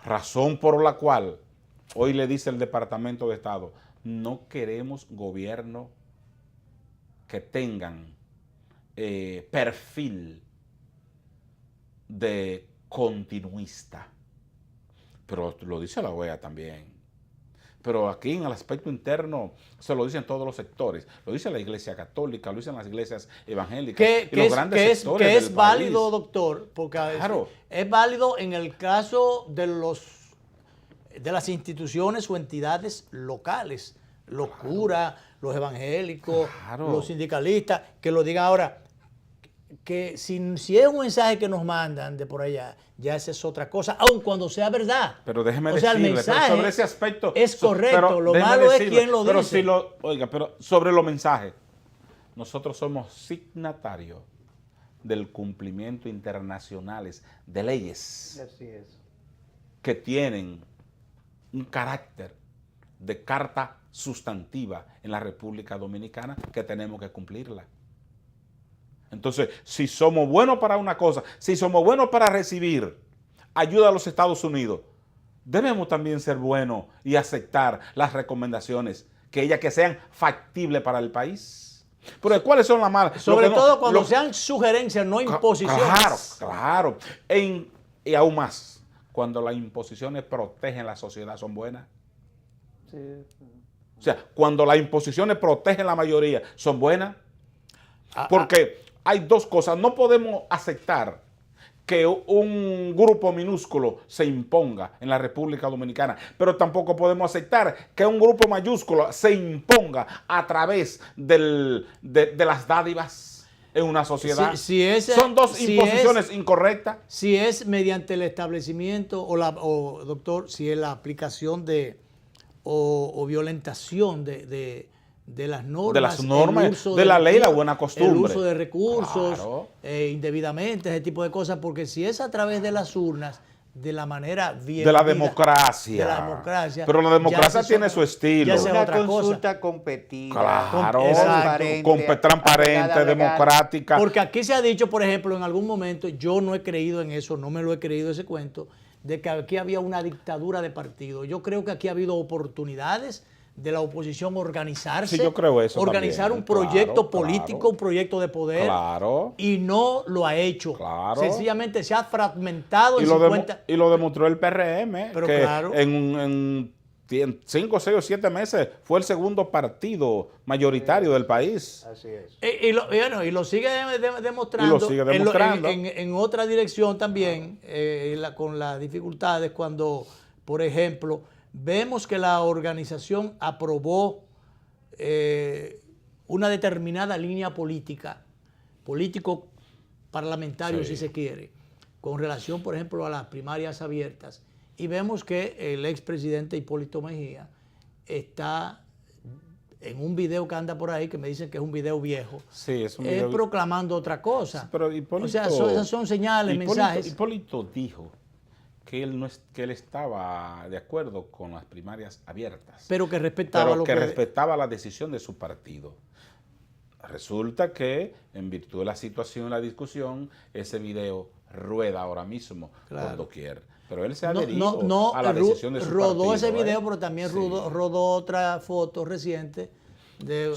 Razón por la cual hoy le dice el Departamento de Estado, no queremos gobierno que tengan perfil de continuista. Pero lo dice la OEA también. Pero aquí en el aspecto interno se lo dicen todos los sectores. Lo dice la Iglesia Católica, lo dicen las iglesias evangélicas y los grandes sectores que es del válido, país. doctor, porque Claro. es válido en el caso de las instituciones o entidades locales, los curas, los evangélicos, Claro. los sindicalistas, que lo digan ahora. Que si es un mensaje que nos mandan de por allá, ya esa es otra cosa, aun cuando sea verdad. Pero déjeme o sea, el decirle, pero mensaje sobre ese aspecto es correcto, pero lo déjeme malo es decirle, quien lo pero dice. pero sobre los mensajes, nosotros somos signatarios del cumplimiento internacionales de leyes Así es. que tienen un carácter de carta sustantiva en la República Dominicana que tenemos que cumplirla. Entonces, si somos buenos para una cosa, si somos buenos para recibir ayuda a los Estados Unidos, debemos también ser buenos y aceptar las recomendaciones, que sean factibles para el país. Pero ¿cuáles son las malas? Sobre todo cuando sean sugerencias, no imposiciones. Claro. Y aún más, cuando las imposiciones protegen la sociedad, ¿son buenas? Sí. O sea, cuando las imposiciones protegen la mayoría, ¿son buenas? Porque hay dos cosas. No podemos aceptar que un grupo minúsculo se imponga en la República Dominicana, pero tampoco podemos aceptar que un grupo mayúsculo se imponga a través de las dádivas en una sociedad. Son dos imposiciones incorrectas. Si es mediante el establecimiento doctor, si es la aplicación o violentación de las normas, de la ley, la buena costumbre. El uso de recursos, claro, indebidamente, ese tipo de cosas, porque si es a través de las urnas, de la manera bien. De la democracia. Pero la democracia tiene su estilo. Es una consulta competida. Claro, transparente, democrática. Porque aquí se ha dicho, por ejemplo, en algún momento, yo no he creído en eso, no me lo he creído ese cuento, de que aquí había una dictadura de partido. Yo creo que aquí ha habido oportunidades de la oposición organizarse, sí, yo creo eso organizar también, un proyecto político, un proyecto de poder, y no lo ha hecho. Sencillamente se ha fragmentado en 50... Y lo demostró el PRM, pero que claro, en 5, 6 o 7 meses fue el segundo partido mayoritario del país. Así es. Y lo sigue demostrando. Y lo sigue demostrando. En otra dirección también, con las dificultades, cuando, por ejemplo, vemos que la organización aprobó una determinada línea político-parlamentario, si se quiere, con relación, por ejemplo, a las primarias abiertas. Y vemos que el expresidente Hipólito Mejía está en un video que anda por ahí, que me dicen que es un video viejo, sí, es un video proclamando otra cosa. Sí, pero Hipólito, o sea, esas son señales, mensajes. Hipólito dijo que él estaba de acuerdo con las primarias abiertas. Pero que respetaba la decisión de su partido. Resulta que, en virtud de la situación y la discusión, ese video rueda ahora mismo por doquier. Pero él se ha adherido a la decisión de su partido. Rodó ese video, pero también rodó otra foto reciente de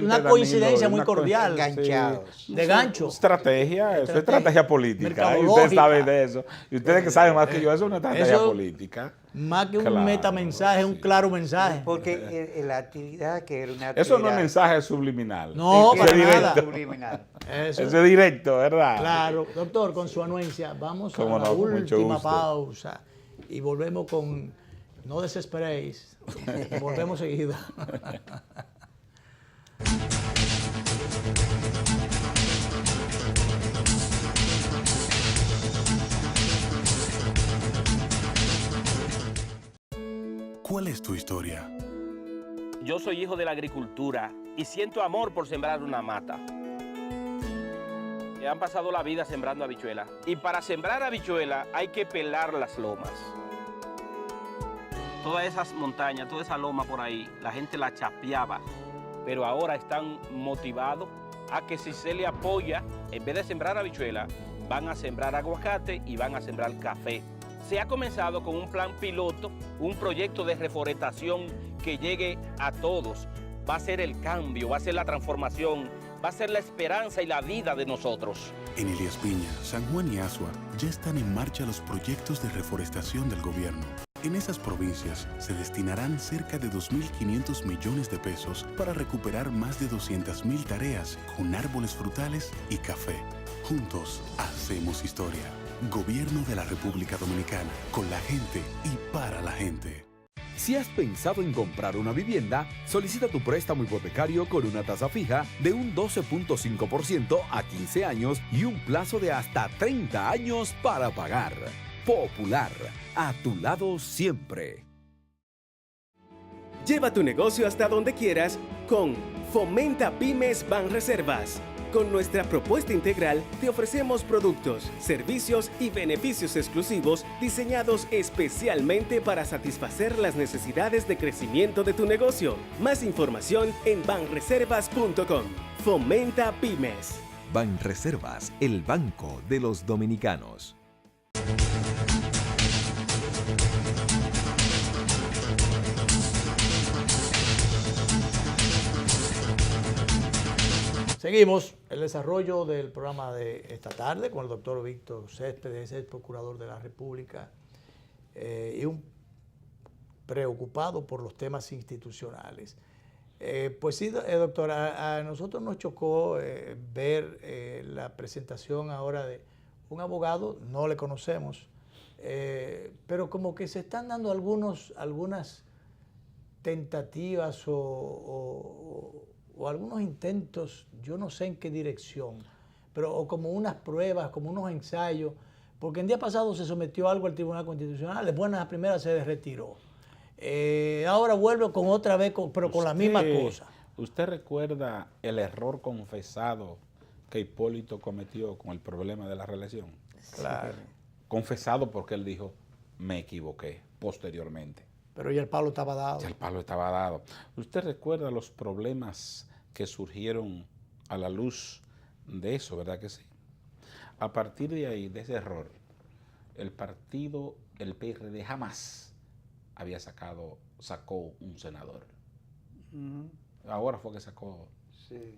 una coincidencia muy cordial. Enganchados. De gancho. Estrategia política. Y ustedes saben de eso. Y ustedes que saben más que yo, eso es una estrategia política. Más que un metamensaje, un claro mensaje. Porque la actividad que era una actividad... Eso no es mensaje subliminal. No, para nada. Subliminal. Eso es directo, ¿verdad? Claro. Doctor, con su anuencia, vamos a la última pausa y volvemos con... No desesperéis, volvemos seguido. ¿Cuál es tu historia? Yo soy hijo de la agricultura y siento amor por sembrar una mata. Han pasado la vida sembrando habichuelas y para sembrar habichuelas hay que pelar las lomas. Todas esas montañas, toda esa loma por ahí, la gente la chapeaba, pero ahora están motivados a que si se le apoya, en vez de sembrar habichuela, van a sembrar aguacate y van a sembrar café. Se ha comenzado con un plan piloto, un proyecto de reforestación que llegue a todos. Va a ser el cambio, va a ser la transformación, va a ser la esperanza y la vida de nosotros. En Elías Piña, San Juan y Azua ya están en marcha los proyectos de reforestación del gobierno. En esas provincias se destinarán cerca de 2.500 millones de pesos para recuperar más de 200.000 tareas con árboles frutales y café. Juntos hacemos historia. Gobierno de la República Dominicana, con la gente y para la gente. Si has pensado en comprar una vivienda, solicita tu préstamo hipotecario con una tasa fija de un 12.5% a 15 años y un plazo de hasta 30 años para pagar. Popular, a tu lado siempre. Lleva tu negocio hasta donde quieras con Fomenta Pymes Banreservas. Con nuestra propuesta integral te ofrecemos productos, servicios y beneficios exclusivos diseñados especialmente para satisfacer las necesidades de crecimiento de tu negocio. Más información en banreservas.com. Fomenta Pymes. Banreservas, el banco de los dominicanos. Seguimos el desarrollo del programa de esta tarde con el doctor Víctor Céspedes, el procurador de la República, y un preocupado por los temas institucionales. Pues sí, doctor, a nosotros nos chocó ver la presentación ahora de un abogado, no le conocemos, pero como que se están dando algunas tentativas o algunos intentos, yo no sé en qué dirección, pero o como unas pruebas, como unos ensayos, porque el día pasado se sometió algo al Tribunal Constitucional, después en la primera se retiró. Ahora vuelve con otra vez, pero con la misma cosa. ¿Usted recuerda el error confesado que Hipólito cometió con el problema de la reelección? Claro. Confesado porque él dijo, me equivoqué, posteriormente. Pero ya el palo estaba dado. Ya el palo estaba dado. ¿Usted recuerda los problemas que surgieron a la luz de eso, verdad que sí? A partir de ahí, de ese error, el PRD jamás había sacó un senador. Ahora fue que sacó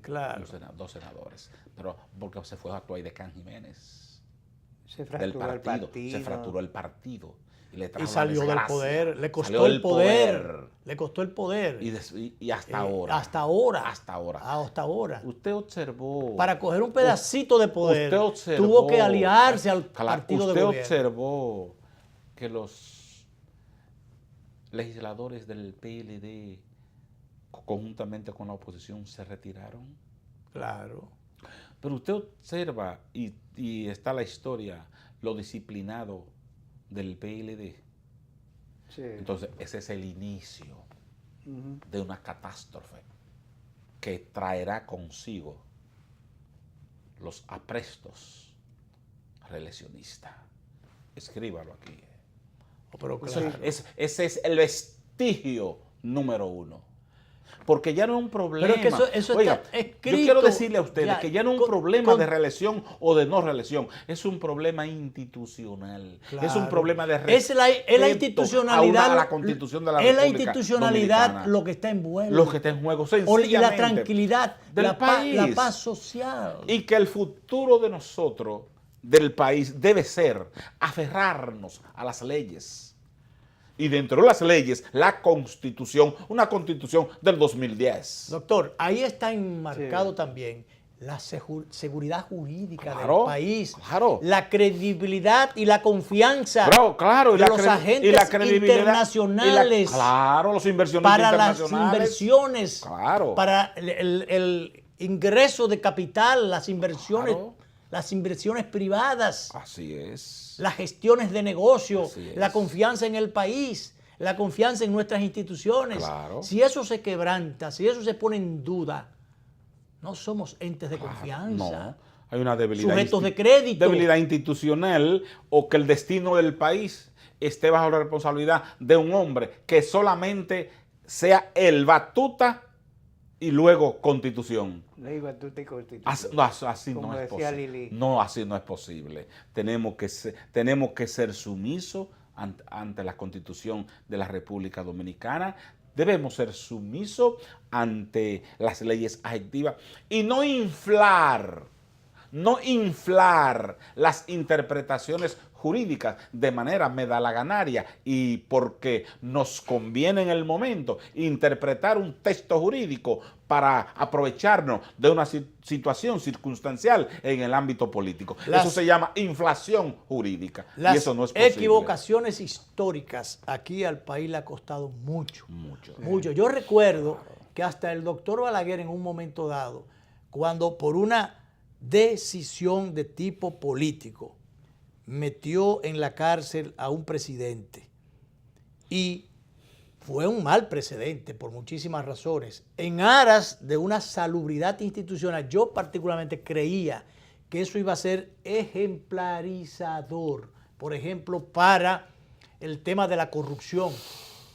claro. Dos senadores, pero porque se fue a actuar de Can Jiménez. Se fracturó el partido. Se fracturó el partido. Y salió del poder, le costó el poder, le costó el poder. Y hasta ahora. Hasta ahora. Hasta ahora. Hasta ahora. Usted observó. Para coger un pedacito de poder, usted observó, tuvo que aliarse al partido de gobierno. Usted observó que los legisladores del PLD, conjuntamente con la oposición, se retiraron. Claro. Pero usted observa, y está la historia, lo disciplinado del PLD. Sí. Entonces, ese es el inicio de una catástrofe que traerá consigo los aprestos reeleccionistas. Escríbalo aquí. Pero claro. Ese es el vestigio número 1. Porque ya no es un problema. Pero es que eso Oiga, está escrito. Yo quiero decirle a ustedes ya, que ya no es un problema de reelección o de no reelección, es un problema institucional. Claro. Es un problema de respeto es la institucionalidad, a la Constitución de la República. República Es la institucionalidad Dominicana. lo que está en juego. Lo que está en juego, Y sencillamente. la tranquilidad del país. La paz social. Y que el futuro de nosotros, del país, debe ser aferrarnos a las leyes. Y dentro de las leyes, la Constitución, una Constitución del 2010. Doctor, ahí está enmarcado también la seguridad jurídica del país, la credibilidad y la confianza de los agentes internacionales, los inversionistas para internacionales, las inversiones, para el ingreso de capital, las inversiones privadas. Así es. Las gestiones de negocio, la confianza en el país, la confianza en nuestras instituciones. Claro. Si eso se quebranta, si eso se pone en duda, no somos entes de confianza. No, hay una debilidad. Sujetos de crédito. Debilidad institucional, o que el destino del país esté bajo la responsabilidad de un hombre que solamente sea el batuta y luego Constitución. Ley, batuta y Constitución. Así no es posible. No, así no es posible. Tenemos que ser sumisos ante la Constitución de la República Dominicana. Debemos ser sumisos ante las leyes adjetivas y no inflar las interpretaciones jurídicas de manera medalaganaria y porque nos conviene en el momento interpretar un texto jurídico para aprovecharnos de una situación circunstancial en el ámbito político. Eso se llama inflación jurídica y eso no es posible. Las equivocaciones históricas aquí al país le ha costado mucho. Mucho. Yo recuerdo que hasta el doctor Balaguer en un momento dado, cuando por una decisión de tipo político metió en la cárcel a un presidente y fue un mal precedente por muchísimas razones. En aras de una salubridad institucional, yo particularmente creía que eso iba a ser ejemplarizador, por ejemplo, para el tema de la corrupción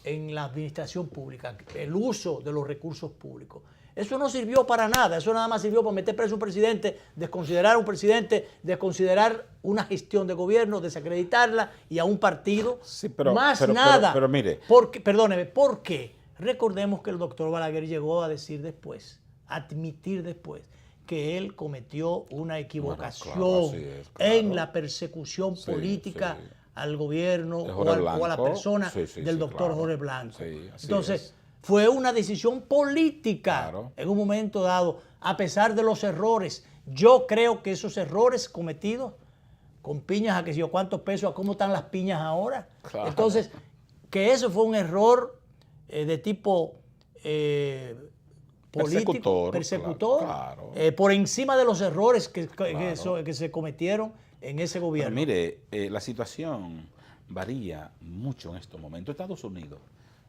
en la administración pública, el uso de los recursos públicos. Eso no sirvió para nada, eso nada más sirvió para meter preso a un presidente, desconsiderar a un presidente, desconsiderar una gestión de gobierno, desacreditarla y a un partido. Sí, pero, Nada. Pero mire. Perdóneme, ¿por qué? Recordemos que el doctor Balaguer llegó a decir después, a admitir después, que él cometió una equivocación claro, así es, claro. en la persecución política al gobierno o a la persona del doctor Jorge Blanco. Sí, así Entonces, es. fue una decisión política Claro. en un momento dado, a pesar de los errores. Yo creo que esos errores cometidos con piñas a que sé yo cuántos pesos, a cómo están las piñas ahora. Claro. Entonces, que eso fue un error de tipo político, persecutor, claro. por encima de los errores que Claro. se cometieron en ese gobierno. Pero mire, la situación varía mucho en estos momentos. Estados Unidos,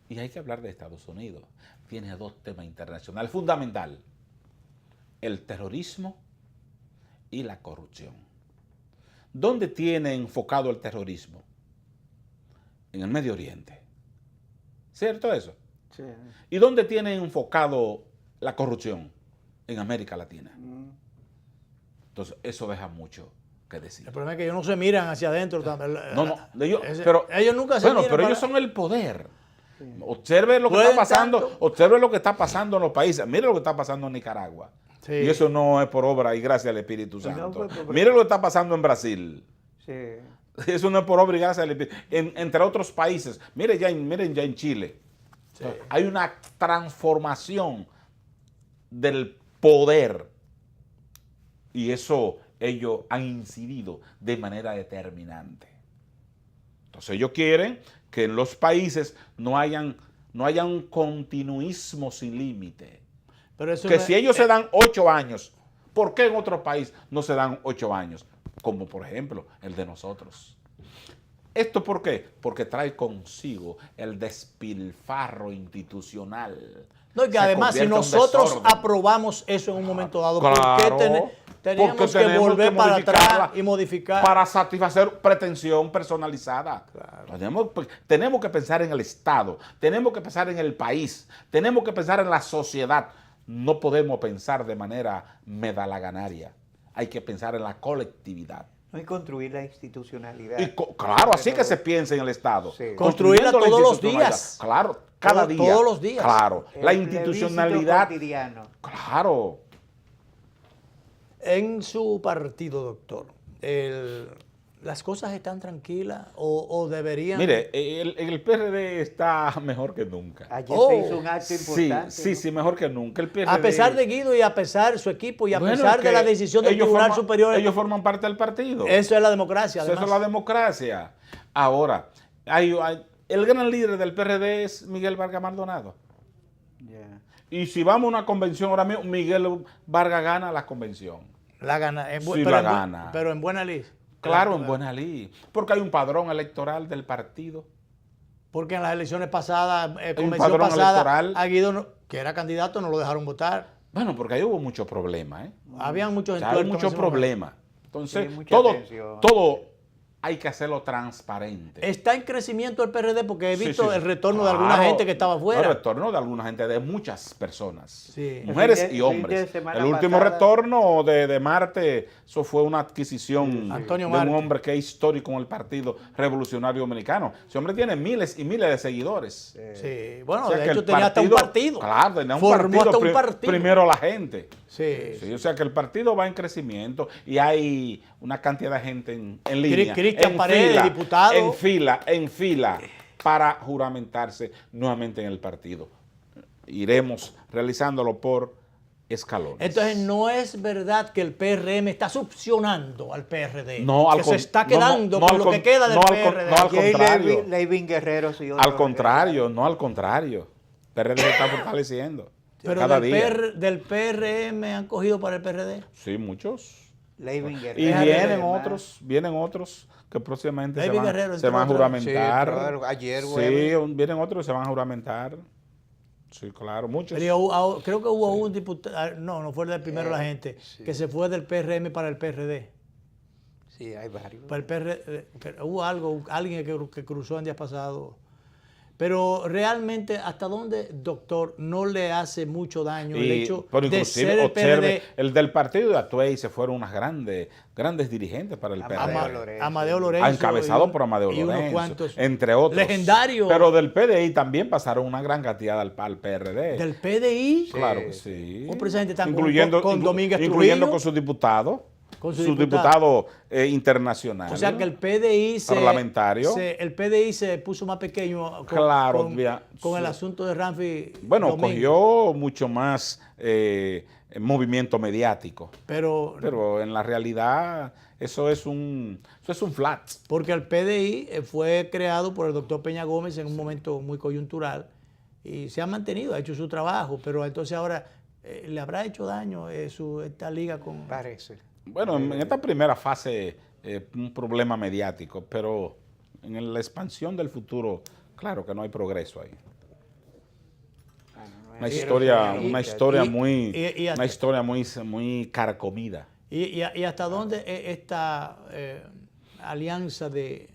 y hay que hablar de Estados Unidos, tiene dos temas internacionales fundamentales: el terrorismo y la corrupción. ¿Dónde tiene enfocado el terrorismo? En el Medio Oriente. ¿Cierto eso? Sí. ¿Y dónde tiene enfocado la corrupción? En América Latina. Entonces, eso deja mucho que decir. El problema es que ellos no se miran hacia adentro. No, pero ellos nunca se miran. Pero ellos son el poder. Observe lo que está pasando, observe lo que está pasando en los países. Mire lo que está pasando en Nicaragua. Sí. Y eso no es por obra y gracias al Espíritu Santo. Mire lo que está pasando en Brasil. Sí. Eso no es por obra y gracias al Espíritu. Entre otros países. Miren ya en Chile. Sí. Hay una transformación del poder. Y eso ellos han incidido de manera determinante. Entonces ellos quieren que en los países no hayan continuismo sin límite. Pero eso que si ellos se dan 8 años, ¿por qué en otro país no se dan 8 años? Como por ejemplo el de nosotros. ¿Esto por qué? Porque trae consigo el despilfarro institucional. No, y que además si nosotros aprobamos eso en un momento dado, ¿por qué teníamos que volver para atrás y modificar? Para satisfacer pretensión personalizada. Claro. Tenemos que pensar en el Estado, tenemos que pensar en el país, tenemos que pensar en la sociedad. No podemos pensar de manera medalaganaria. Hay que pensar en la colectividad. No, y construir la institucionalidad. Claro, así que se piensa en el Estado. Sí. Construirla todos los días. Claro, cada día. Todos los días. Claro, la institucionalidad. Cotidiano. Claro. En su partido, doctor, ¿las cosas están tranquilas o deberían...? Mire, el PRD está mejor que nunca. Ayer se hizo un acto importante. Sí, mejor que nunca. El PRD, a pesar de Guido y a pesar de su equipo y a pesar de la decisión del Tribunal Superior... Ellos forman parte del partido. Eso es la democracia, además. Eso es la democracia. Ahora, el gran líder del PRD es Miguel Vargas Maldonado. Yeah. Y si vamos a una convención ahora mismo, Miguel Vargas gana la convención. La gana. Gana. Pero en buena ley. Claro, en buena ley. Porque hay un padrón electoral del partido. Porque en las elecciones pasadas, convención pasada, a Guido, que era candidato, no lo dejaron votar. Bueno, porque ahí hubo muchos problemas. Habían muchos hay muchos problemas. Entonces, todo hay que hacerlo transparente. Está en crecimiento el PRD porque he visto el retorno de alguna gente que estaba afuera. El retorno de alguna gente, de muchas personas, mujeres y hombres. El último retorno de Marte, eso fue una adquisición de un hombre que es histórico en el Partido Revolucionario Dominicano. Ese hombre tiene miles y miles de seguidores. Sí, bueno, o sea, de hecho tenía hasta un partido. Claro, tenía un partido. Primero la gente. Sí, o sea que el partido va en crecimiento y hay una cantidad de gente en línea. Cristian Paredes, diputado. En fila para juramentarse nuevamente en el partido. Iremos realizándolo por escalones. Entonces no es verdad que el PRM está succionando al PRD. No, que se está quedando con lo que queda del PRD. No, al contrario. Levin Guerrero, sí, al contrario. El PRD se está fortaleciendo. Pero cada día. del PRM han cogido para el PRD. Sí, muchos. Levin Guerrero. Y vienen otros que próximamente se van a juramentar. Sí, claro. Ayer, vienen otros que se van a juramentar. Sí, claro, muchos. Pero creo que hubo un diputado, no fue del primero la gente, que se fue del PRM para el PRD. Sí, hay varios. Para el PRD, hubo alguien que cruzó en días pasados. Pero realmente, ¿hasta dónde, doctor, no le hace mucho daño el hecho pero de inclusive, ser el observe, PRD? el del partido de Atuey se fueron unas grandes dirigentes para el PRD. Amadeo Lorenzo. Encabezado por Amadeo y unos Lorenzo, cuantos entre otros. legendarios. Pero del PDI también pasaron una gran cantidad al PRD. ¿Del PDI? Claro que sí. O precisamente están incluyendo, con Domínguez incluyendo Trujillo. con sus diputados. Con su diputado internacional. O sea que el PDI parlamentario. el PDI se puso más pequeño con el asunto de Ramfi. Bueno, Domínguez. cogió mucho más movimiento mediático. Pero en la realidad eso es un flat. Porque el PDI fue creado por el doctor Peña Gómez en un momento muy coyuntural y se ha mantenido, ha hecho su trabajo, pero entonces ahora le habrá hecho daño esta liga con... Parece. Bueno, en esta primera fase un problema mediático, pero en la expansión del futuro, claro que no hay progreso ahí. Una historia muy carcomida. ¿Y hasta dónde esta alianza de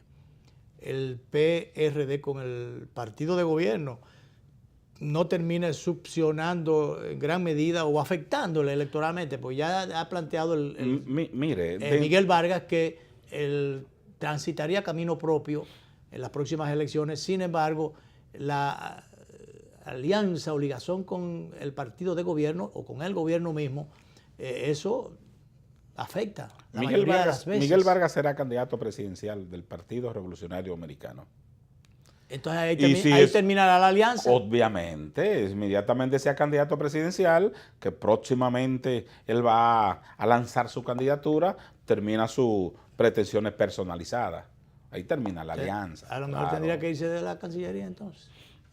el PRD con el partido de gobierno no termina succionando en gran medida o afectándole electoralmente? Pues ya ha planteado Miguel Vargas que él transitaría camino propio en las próximas elecciones. Sin embargo, la alianza o ligación con el partido de gobierno o con el gobierno mismo, eso afecta la mayoría de las veces. Miguel Vargas será candidato presidencial del Partido Revolucionario Americano. Entonces ahí terminará la alianza. Obviamente, inmediatamente sea candidato presidencial, que próximamente él va a lanzar su candidatura, termina sus pretensiones personalizadas. Ahí termina la alianza. A lo mejor tendría que irse de la Cancillería entonces.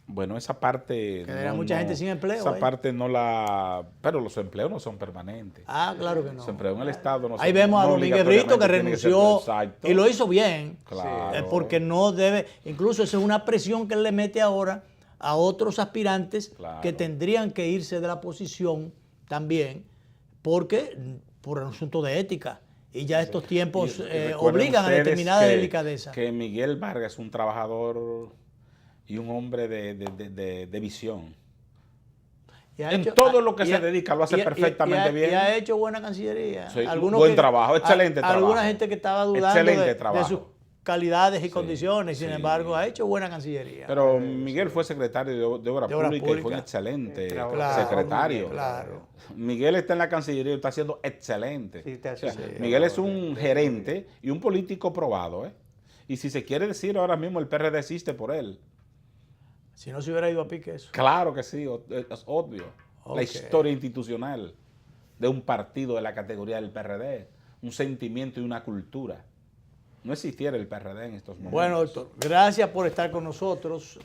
Bueno, esa parte... Quedaría mucha gente sin empleo. Esa parte no la... Pero los empleos no son permanentes. Ah, claro que no. Los empleos en el Estado no son... Ahí vemos a Domínguez Brito que renunció y lo hizo bien. Claro. Porque no debe... Incluso esa es una presión que él le mete ahora a otros aspirantes que tendrían que irse de la posición también por un asunto de ética. Y ya estos tiempos obligan a determinada delicadeza. Que Miguel Vargas es un trabajador y un hombre de visión. Todo lo que se dedica lo hace perfectamente bien. Y ha hecho buena Cancillería. Sí, buen trabajo, excelente trabajo. Alguna gente que estaba dudando de sus calidades y condiciones, sin embargo, ha hecho buena Cancillería. Pero Miguel fue secretario de Obra Pública y fue un excelente secretario. Claro. Miguel está en la Cancillería y está haciendo excelente. Miguel es un gerente y un político probado. Y si se quiere decir ahora mismo, el PRD existe por él. Si no se hubiera ido a pique eso. Claro que sí, es obvio. La historia institucional de un partido de la categoría del PRD, un sentimiento y una cultura. No existiera el PRD en estos momentos. Bueno, doctor, gracias por estar con nosotros.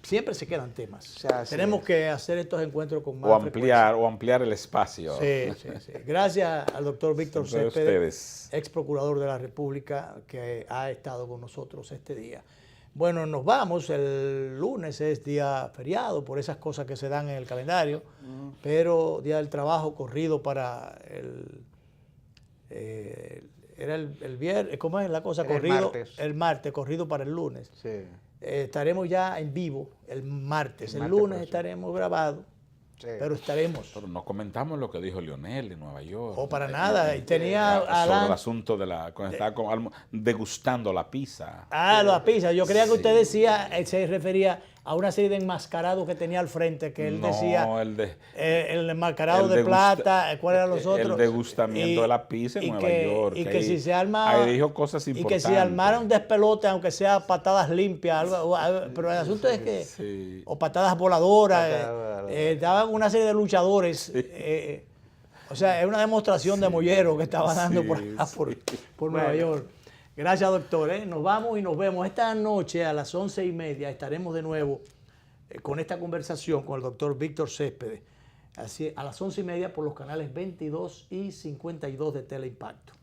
Siempre se quedan temas. Tenemos que hacer estos encuentros con más frecuencia. O ampliar el espacio. Sí. Gracias al doctor Víctor Céspedes, ex procurador de la República, que ha estado con nosotros este día. Bueno, nos vamos. El lunes es día feriado por esas cosas que se dan en el calendario, pero Día del Trabajo corrido para era el viernes, ¿cómo es la cosa? El martes, corrido para el lunes. Sí. Estaremos ya en vivo el martes. El lunes estaremos grabados. Sí. Pero estaremos. Pero no comentamos lo que dijo Lionel en Nueva York. O para nada. Tenía sobre el asunto de cuando estaba degustando la pizza. La pizza. Yo creía que usted decía, se refería a una serie de enmascarados que tenía al frente, que él decía el enmascarado de plata, ¿cuáles eran los otros? El degustamiento de la pizza en Nueva York. Y que si se arma... Ahí dijo cosas importantes. Y que si armara un despelote, aunque sea patadas limpias, pero el asunto es que... Sí. O patadas voladoras, daban una serie de luchadores... o sea, es una demostración de mollero que estaba dando por acá, por Nueva York. Gracias, doctor. Nos vamos y nos vemos esta noche a las 11:30. Estaremos de nuevo con esta conversación con el doctor Víctor Céspedes. Así, a las 11:30 por los canales 22 y 52 de Teleimpacto.